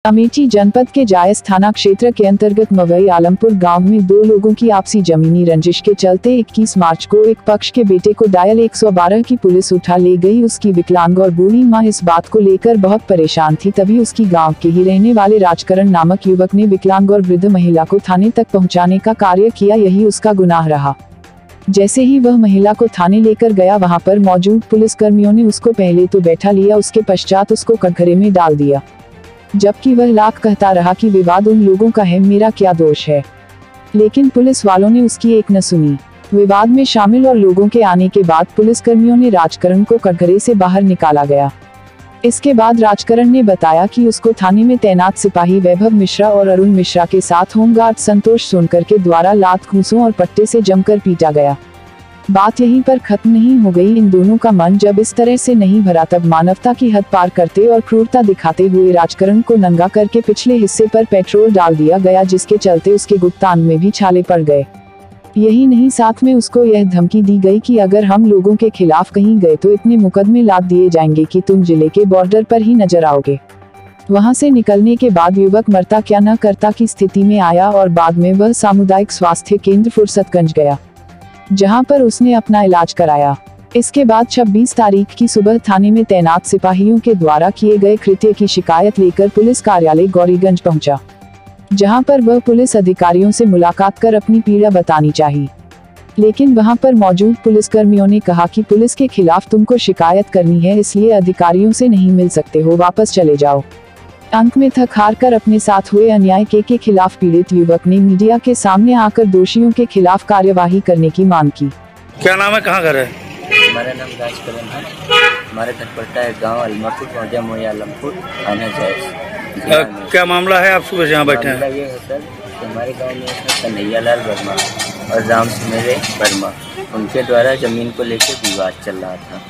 अमेठी जनपद के जायस थाना क्षेत्र के अंतर्गत मवई आलमपुर गांव में दो लोगों की आपसी जमीनी रंजिश के चलते 21 मार्च को एक पक्ष के बेटे को डायल 112 की पुलिस उठा ले गई। उसकी विकलांग और बूढ़ी मां इस बात को लेकर बहुत परेशान थी। तभी उसकी गांव के ही रहने वाले राजकरण नामक युवक ने विकलांग और वृद्ध महिला को थाने तक पहुँचाने का कार्य किया। यही उसका गुनाह रहा। जैसे ही वह महिला को थाने लेकर गया, वहाँ पर मौजूद पुलिस कर्मियों ने उसको पहले तो बैठा लिया, उसके पश्चात उसको कटघरे में डाल दिया, जबकि वह लाख कहता रहा कि विवाद उन लोगों का है, मेरा क्या दोष है। लेकिन पुलिस वालों ने उसकी एक न सुनी। विवाद में शामिल और लोगों के आने के बाद पुलिस कर्मियों ने राजकरण को कटघरे से बाहर निकाला गया। इसके बाद राजकरण ने बताया कि उसको थाने में तैनात सिपाही वैभव मिश्रा और अरुण मिश्रा के साथ होमगार्ड संतोष सोनकर के द्वारा लात घूंसों और पट्टे से जमकर पीटा गया। बात यहीं पर खत्म नहीं हो गई। इन दोनों का मन जब इस तरह से नहीं भरा, तब मानवता की हद पार करते और क्रूरता दिखाते हुए राजकरण को नंगा करके पिछले हिस्से पर पेट्रोल डाल दिया गया, जिसके चलते उसके गुप्तांग में भी छाले पड़ गए। यही नहीं, साथ में उसको यह धमकी दी गई कि अगर हम लोगों के खिलाफ कहीं गए तो इतने मुकदमे लाद दिए जाएंगे कि तुम जिले के बॉर्डर पर ही नजर आओगे। वहां से निकलने के बाद युवक मरता क्या न करता की स्थिति में आया और बाद में वह सामुदायिक स्वास्थ्य केंद्र फुर्सतगंज गया, जहां पर उसने अपना इलाज कराया। इसके बाद 26 तारीख की सुबह थाने में तैनात सिपाहियों के द्वारा किए गए कृत्य की शिकायत लेकर पुलिस कार्यालय गौरीगंज पहुंचा, जहां पर वह पुलिस अधिकारियों से मुलाकात कर अपनी पीड़ा बतानी चाहिए। लेकिन वहां पर मौजूद पुलिस कर्मियों ने कहा कि पुलिस के खिलाफ तुमको शिकायत करनी है, इसलिए अधिकारियों से नहीं मिल सकते हो, वापस चले जाओ। अंत में थक हार कर अपने साथ हुए अन्याय के खिलाफ पीड़ित युवक ने मीडिया के सामने आकर दोषियों के खिलाफ कार्यवाही करने की मांग की। क्या नाम है, कहाँ घर है? हमारा नाम राजकरण है। हमारा घर पड़ता है गांव अलमपुर, मवई आलमपुर, थाना जायस। क्या मामला है, आप सुबह यहाँ बैठे हैं? ये है सर, हमारे गांव में कन्हैया लाल वर्मा और राम सुमेरे वर्मा, उनके द्वारा जमीन को लेकर विवाद चल रहा था।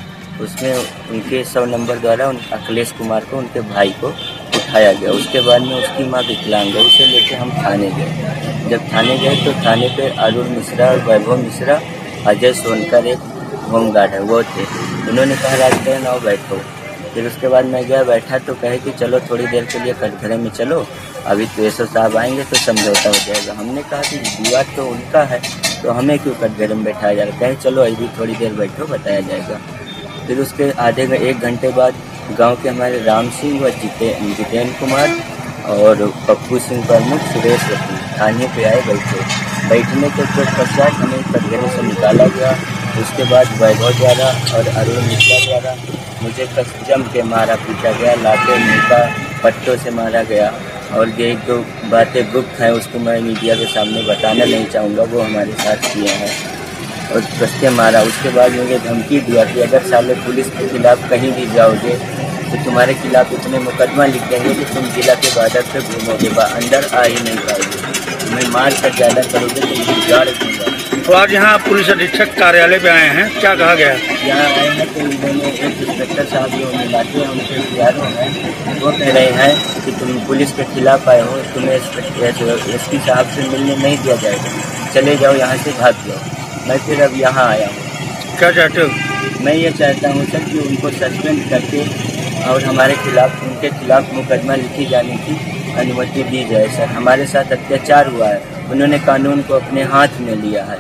उसमें उनके 100 नंबर द्वारा अखिलेश कुमार को, उनके भाई को उठाया गया। उसके बाद में उसकी मां विकलांग है, उसे लेकर हम थाने गए। जब थाने गए तो थाने पे अरुण मिश्रा और वैभव मिश्रा, अजय सोनकर एक होमगार्ड है वो थे। उन्होंने कहा राजकरण आओ बैठो। फिर उसके बाद मैं गया, बैठा तो कहे कि चलो थोड़ी देर के लिए कटघरे में चलो, अभी तो एसओ साहब आएंगे तो समझौता हो जाएगा। हमने कहा कि विवाद तो उनका है, तो हमें क्यों कटघरे में बैठाया जा रहा है? कहे चलो अभी थोड़ी देर बैठो, बताया जाएगा। फिर उसके आधे 1 घंटे बाद गांव के हमारे राम सिंह व जितेंद्र कुमार और पप्पू सिंह प्रमुख, सुरेश थाने पे आए, बैठने के पश्चात हमें कटघरे से निकाला गया। उसके बाद वैभव द्वारा और अरुण मिश्रा द्वारा मुझे जम के मारा पीटा गया, लाते मीटा पट्टों से मारा गया। और ये एक दो बातें गुप्त हैं, उसको मैं मीडिया के सामने बताना नहीं चाहूँगा, वो हमारे साथ किए हैं और कसके मारा। उसके बाद मुझे धमकी दिया कि अगर साले पुलिस के खिलाफ कहीं भी जाओगे तो तुम्हारे खिलाफ इतने मुकदमा लिख देंगे कि तुम जिला के बॉर्डर पे घूमोगे, अंदर आ ही नहीं पाओगे, तुम्हें मार कर ज़्यादा करोगे तो गाड़ दूँगा। तो आज यहाँ पुलिस अधीक्षक कार्यालय पे आए हैं, क्या कहा गया? यहाँ आए हैं तो इन्होंने एक इंस्पेक्टर साहब जो मिलाते हैं उनके इंतजारों हैं, वो कह रहे हैं कि तुम पुलिस के खिलाफ आए हो, तुम्हें एसपी साहब से मिलने नहीं दिया जाएगा, चले जाओ यहाँ से, भाग जाओ। मैं फिर अब यहाँ आया हूँ। क्या चाहते हो? मैं ये चाहता हूँ सर कि उनको सस्पेंड करके और हमारे खिलाफ, उनके खिलाफ मुकदमा लिखी जाने की अनुमति दी जाए। सर हमारे साथ अत्याचार हुआ है, उन्होंने कानून को अपने हाथ में लिया है।